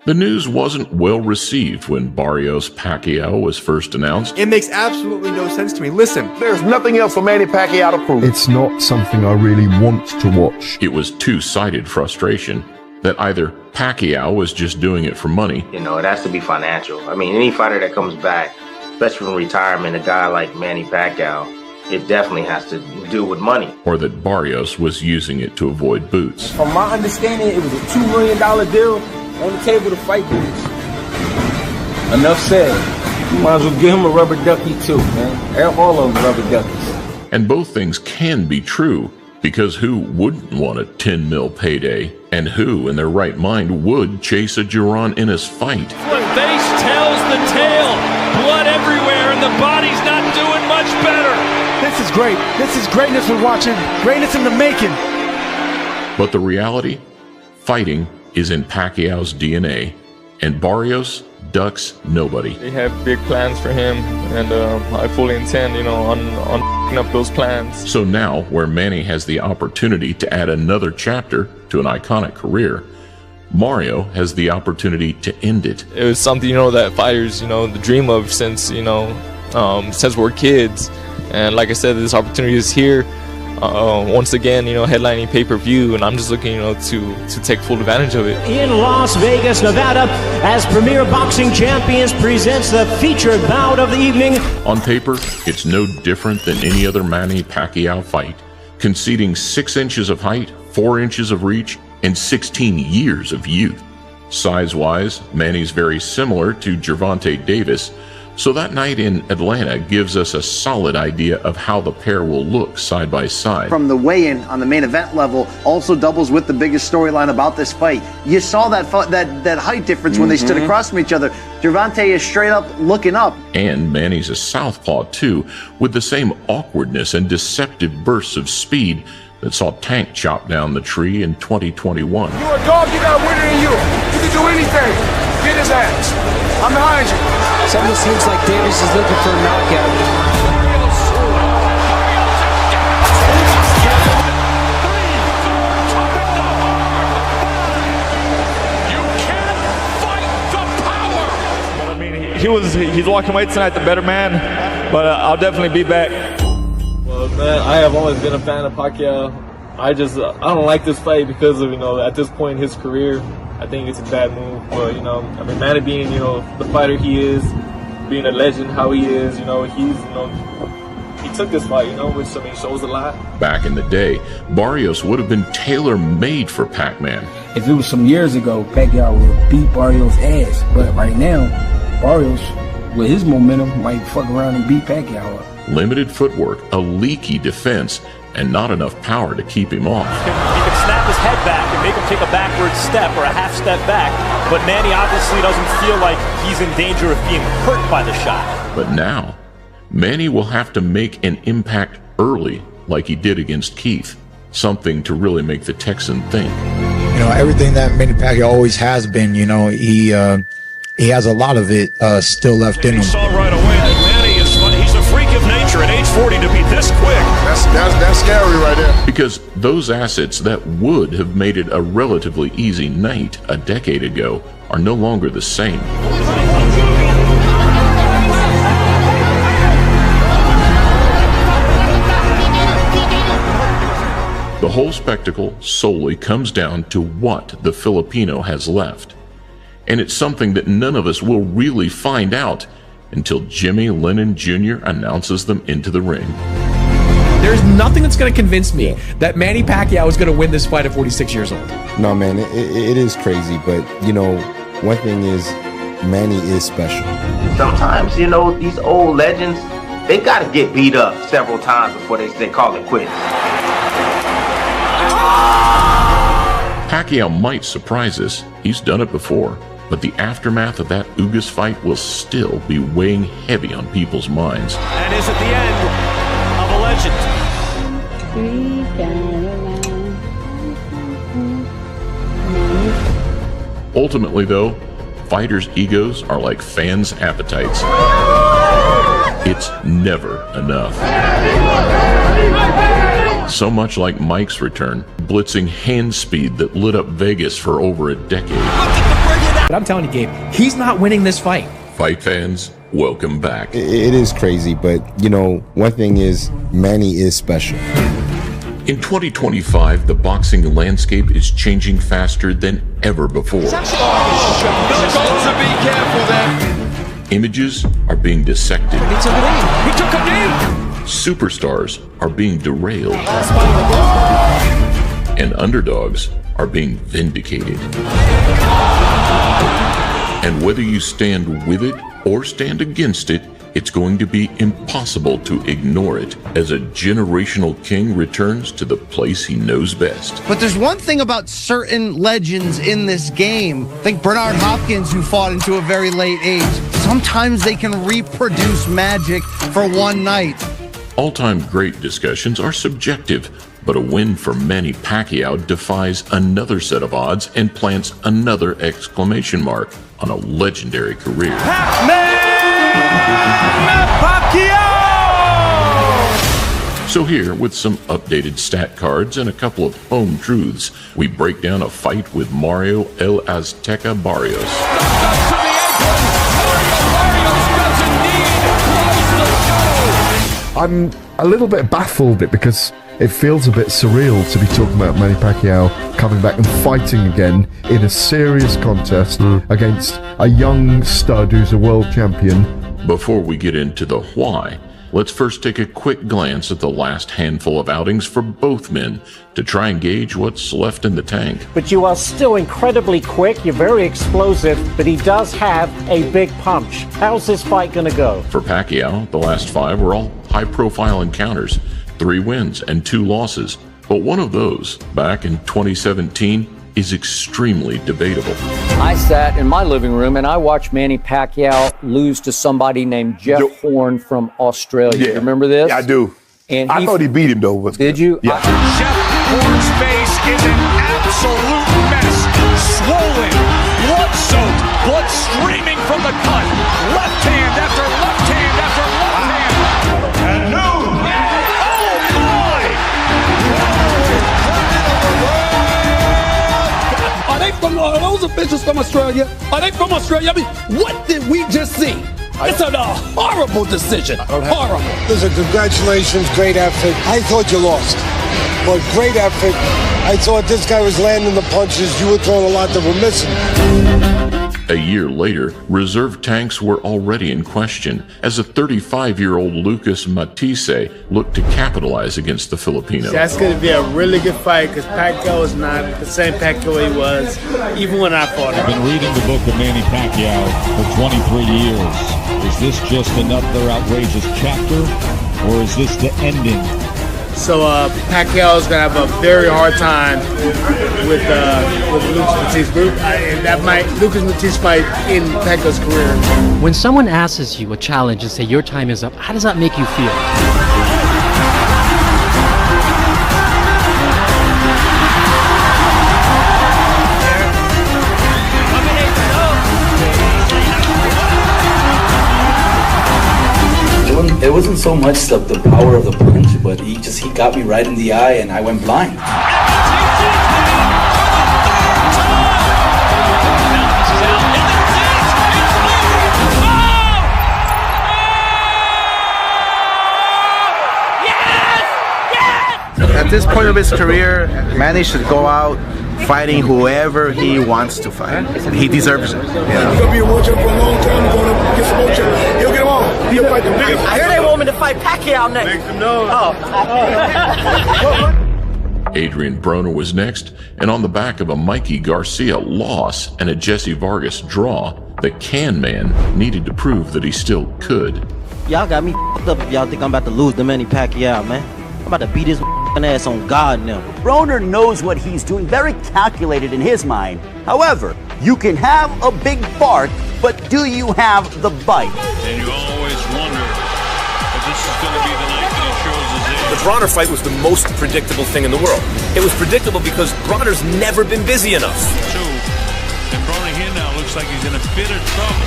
The news wasn't well received when Barrios Pacquiao was first announced. It makes absolutely no sense to me. Listen, there's nothing else for Manny Pacquiao to prove. It's not something I really want to watch. It was two-sided frustration that either Pacquiao was just doing it for money. You know, it has to be financial. I mean, any fighter that comes back, especially from retirement, a guy like Manny Pacquiao, it definitely has to do with money. Or that Barrios was using it to avoid boots. From my understanding, it was a $2 million deal on the table to fight boots. Enough said. You might as well give him a rubber ducky too, man. All of them rubber duckies. And both things can be true, because who wouldn't want a 10 mil payday? And who in their right mind would chase a Jaron Ennis fight? The face tells the tale. Blood everywhere and the body's not doing much better. This is great. This is greatness we're watching. Greatness in the making. But the reality? Fighting is in Pacquiao's DNA, and Barrios ducks nobody. They have big plans for him, and I fully intend, on picking up those plans. So now, where Manny has the opportunity to add another chapter to an iconic career, Mario has the opportunity to end it. It was something, that fighters, the dream of since we're kids. And like I said, this opportunity is here. Once again, headlining pay-per-view, and I'm just looking, to take full advantage of it. In Las Vegas, Nevada, as Premier Boxing Champions presents the featured bout of the evening. On paper, it's no different than any other Manny Pacquiao fight, conceding 6 inches of height, 4 inches of reach, and 16 years of youth. Size-wise, Manny's very similar to Gervonta Davis, so that night in Atlanta gives us a solid idea of how the pair will look side by side. From the weigh-in on the main event level also doubles with the biggest storyline about this fight. You saw that height difference when they stood across from each other. Gervonta is straight up looking up. And Manny's a southpaw too, with the same awkwardness and deceptive bursts of speed that saw Tank chop down the tree in 2021. You a dog, you got winner in you. You can do anything. Get his ass. I'm behind you. Something seems like Davis is looking for a knockout. You can't fight the power. I mean, he's walking away tonight, the better man, but I'll definitely be back. Well, man, I have always been a fan of Pacquiao. I don't like this fight because of, at this point in his career, I think it's a bad move. But, Manny being, the fighter he is, being a legend how he is, he took this fight, which, shows a lot. Back in the day, Barrios would have been tailor-made for Pac-Man. If it was some years ago, Pacquiao would beat Barrios' ass. But right now, Barrios, with his momentum, might fuck around and beat Pacquiao up. Limited footwork, a leaky defense, and not enough power to keep him off. He can snap his head back and make him take a backward step or a half step back, but Manny obviously doesn't feel like he's in danger of being hurt by the shot. But now, Manny will have to make an impact early like he did against Keith, something to really make the Texan think. Everything that Manny Pacquiao always has been, he has a lot of it still left in him. He saw right away that Manny he's a freak of nature at age 40 to be this quick. That's scary right there. Because those assets that would have made it a relatively easy night a decade ago are no longer the same. The whole spectacle solely comes down to what the Filipino has left. And it's something that none of us will really find out until Jimmy Lennon Jr. announces them into the ring. There's nothing that's going to convince me that Manny Pacquiao is going to win this fight at 46 years old. No, man, it is crazy. But, one thing is, Manny is special. Sometimes, these old legends, they got to get beat up several times before they call it quits. Pacquiao might surprise us. He's done it before. But the aftermath of that Ugas fight will still be weighing heavy on people's minds. And is it the end of a legend? Ultimately, though, fighters' egos are like fans' appetites. It's never enough. So much like Mike's return, blitzing hand speed that lit up Vegas for over a decade. But I'm telling you, Gabe, he's not winning this fight. Fight fans, welcome back. It is crazy, but, one thing is Manny is special. In 2025, the boxing landscape is changing faster than ever before. Be careful there. Images are being dissected. He took a knee. Superstars are being derailed. And underdogs are being vindicated. And whether you stand with it or stand against it, it's going to be impossible to ignore it as a generational king returns to the place he knows best. But there's one thing about certain legends in this game. Think Bernard Hopkins, who fought into a very late age. Sometimes they can reproduce magic for one night. All-time great discussions are subjective, but a win for Manny Pacquiao defies another set of odds and plants another exclamation mark on a legendary career. So here, with some updated stat cards and a couple of home truths, we break down a fight with Mario El Azteca Barrios. I'm a little bit baffled because it feels a bit surreal to be talking about Manny Pacquiao coming back and fighting again in a serious contest against a young stud who's a world champion. Before we get into the why, let's first take a quick glance at the last handful of outings for both men to try and gauge what's left in the tank. But you are still incredibly quick. You're very explosive, but he does have a big punch. How's this fight going to go? For Pacquiao, the last 5 were all high-profile encounters, 3 wins and 2 losses. But one of those, back in 2017, is extremely debatable. I sat in my living room and I watched Manny Pacquiao lose to somebody named Jeff Horn from Australia. Yeah. You remember this? Yeah, I do. And I thought he beat him, though. Did you? Yeah. Jeff Horn's face is an absolute mess. Swollen, blood-soaked, blood streaming from the cut. Left hand after left hand after left hand. And no! Oh, my! Are they from, are those officials from Australia? Are they from Australia? I mean, what did we just see? It's a horrible decision. Horrible. Listen, congratulations, great effort. I thought you lost, but great effort. I thought this guy was landing the punches. You were throwing a lot that were missing. A year later, reserve tanks were already in question as a 35-year-old Lucas Matisse looked to capitalize against the Filipino. That's going to be a really good fight because Pacquiao is not the same Pacquiao he was even when I fought him. I've been reading the book of Manny Pacquiao for 23 years. Is this just another outrageous chapter, or is this the ending? So Pacquiao is going to have a very hard time with Lucas Matisse. Lucas Matisse might end Pacquiao's career. When someone asks you a challenge and say your time is up, how does that make you feel? It wasn't so much the power of the punch, but he got me right in the eye and I went blind. At this point of his career, Manny should go out fighting whoever he wants to fight. He deserves it. He's gonna be a world champ for a long time. He's gonna get some more champ. He'll get them all. He'll fight the biggest. I hear they want me to fight Pacquiao next. Make them know. Adrian Broner was next, and on the back of a Mikey Garcia loss and a Jesse Vargas draw, the Can Man needed to prove that he still could. Y'all got me f***ed up if y'all think I'm about to lose to Manny Pacquiao, man. I'm about to beat his ass on God now. Broner knows what he's doing, very calculated in his mind. However, you can have a big bark, but do you have the bite? And you always wonder if this is going to be the night that he shows his age. The Broner fight was the most predictable thing in the world. It was predictable because Broner's never been busy enough. And Broner here now looks like he's in a bit of trouble.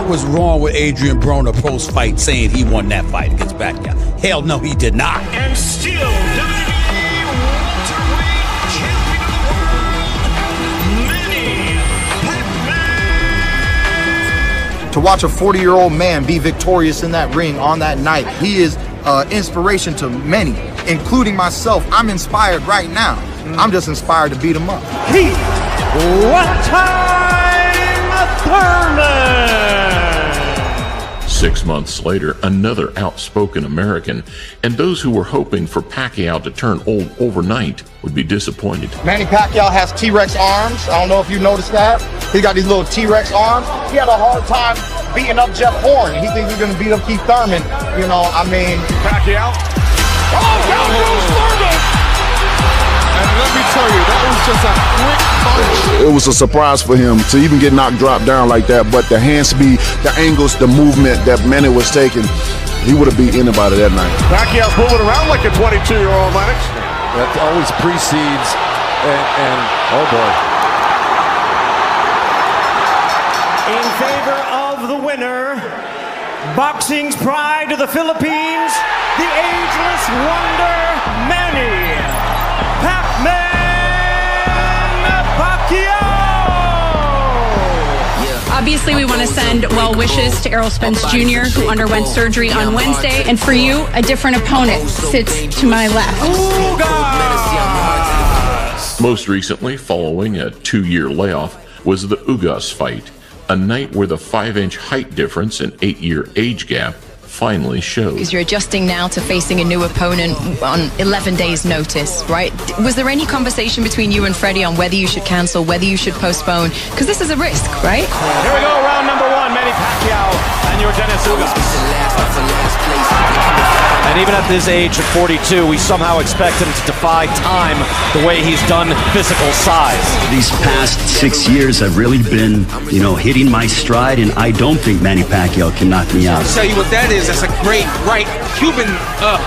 What was wrong with Adrian Broner post-fight saying he won that fight against Pacquiao? Hell no, he did not. And still WWE welterweight champion of the world, Manny Pacquiao. To watch a 40-year-old man be victorious in that ring on that night, he is inspiration to many, including myself. I'm inspired right now. I'm just inspired to beat him up. What time, Thurman? 6 months later, another outspoken American, and those who were hoping for Pacquiao to turn old overnight would be disappointed. Manny Pacquiao has T-Rex arms. I don't know if you noticed that. He got these little T-Rex arms. He had a hard time beating up Jeff Horn. He thinks he's going to beat up Keith Thurman. You know, I mean... Pacquiao. Oh, down goes Thurman! And let me tell you, that was just a quick punch. It was a surprise for him to even get knocked, dropped down like that, but the hand speed, the angles, the movement that Manny was taking, he would have beat anybody that night. Pacquiao's moving around like a 22-year-old, Lennox. That always precedes, and oh boy. In favor of the winner, boxing's pride of the Philippines, the ageless wonder, Manny Pacquiao. Obviously, we want to send well wishes to Errol Spence Jr., who underwent surgery on Wednesday. And for you, a different opponent sits to my left. Most recently, following a 2-year layoff, was the Ugas fight, a night where the 5-inch height difference and 8-year age gap finally showed. Because you're adjusting now to facing a new opponent on 11 days' notice, right? Was there any conversation between you and Freddie on whether you should cancel, whether you should postpone? Because this is a risk, right? Here we go, round number 1, Manny Pacquiao and your Dennis Ugas. And even at this age of 42, we somehow expect him to defy time the way he's done physical size. These past 6 years have really been, hitting my stride, and I don't think Manny Pacquiao can knock me out. I'll tell you what that is. That's a great right Cuban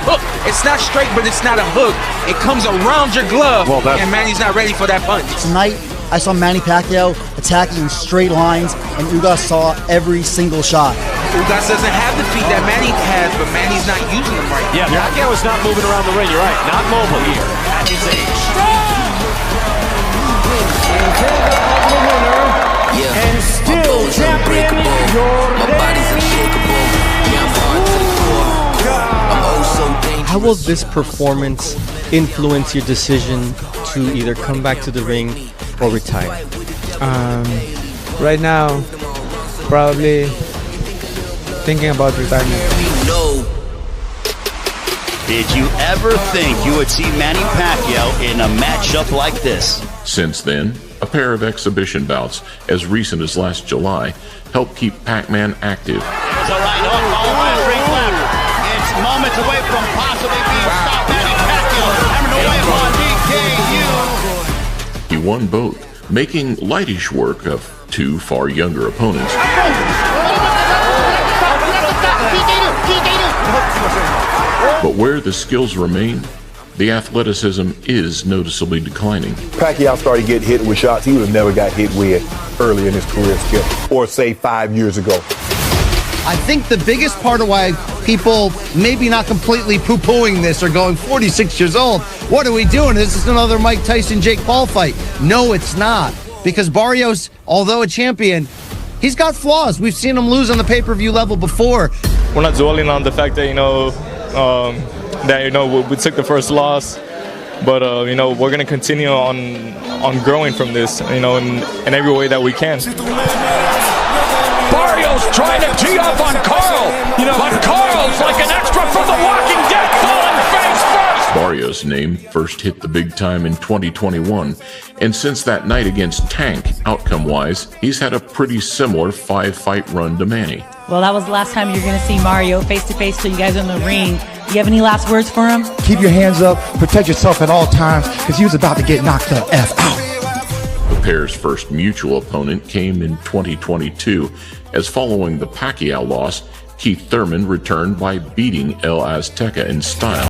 hook. It's not straight, but it's not a hook. It comes around your glove, and Manny's not ready for that punch. Tonight, I saw Manny Pacquiao attacking in straight lines, and Ugas saw every single shot. Ugas doesn't have the feet that Manny has, but Manny's not using them right. Yeah, Pacquiao is not moving around the ring. You're right. Not mobile here at his age. And still champion, How will this performance influence your decision to either come back to the ring or retire? Right now, probably thinking about retirement. Did you ever think you would see Manny Pacquiao in a matchup like this? Since then, a pair of exhibition bouts as recent as last July helped keep Pac-Man active. It's a right hook followed by a straight left. It's moments away from possibly being stopped. Manny Pacquiao having to wait on DKU. He won both, making lightish work of 2 far younger opponents. But where the skills remain, the athleticism is noticeably declining. Pacquiao started getting hit with shots he would have never got hit with early in his career, Skip, or say 5 years ago. I think the biggest part of why people maybe not completely poo-pooing this or going 46 years old, what are we doing? This is another Mike Tyson-Jake Paul fight. No, it's not. Because Barrios, although a champion, he's got flaws. We've seen him lose on the pay-per-view level before. We're not dwelling on the fact that, we took the first loss. But, we're going to continue on growing from this, in every way that we can. Barrios trying to tee up on Carl, but Carl's like an extra from The Walking Dead, falling face first. Barrios' name first hit the big time in 2021, and since that night against Tank, outcome-wise, he's had a pretty similar 5-fight run to Manny. Well, that was the last time you're going to see Mario face-to-face till you guys are in the ring. Do you have any last words for him? Keep your hands up, protect yourself at all times, because he was about to get knocked the F out. The pair's first mutual opponent came in 2022, as following the Pacquiao loss, Keith Thurman returned by beating El Azteca in style.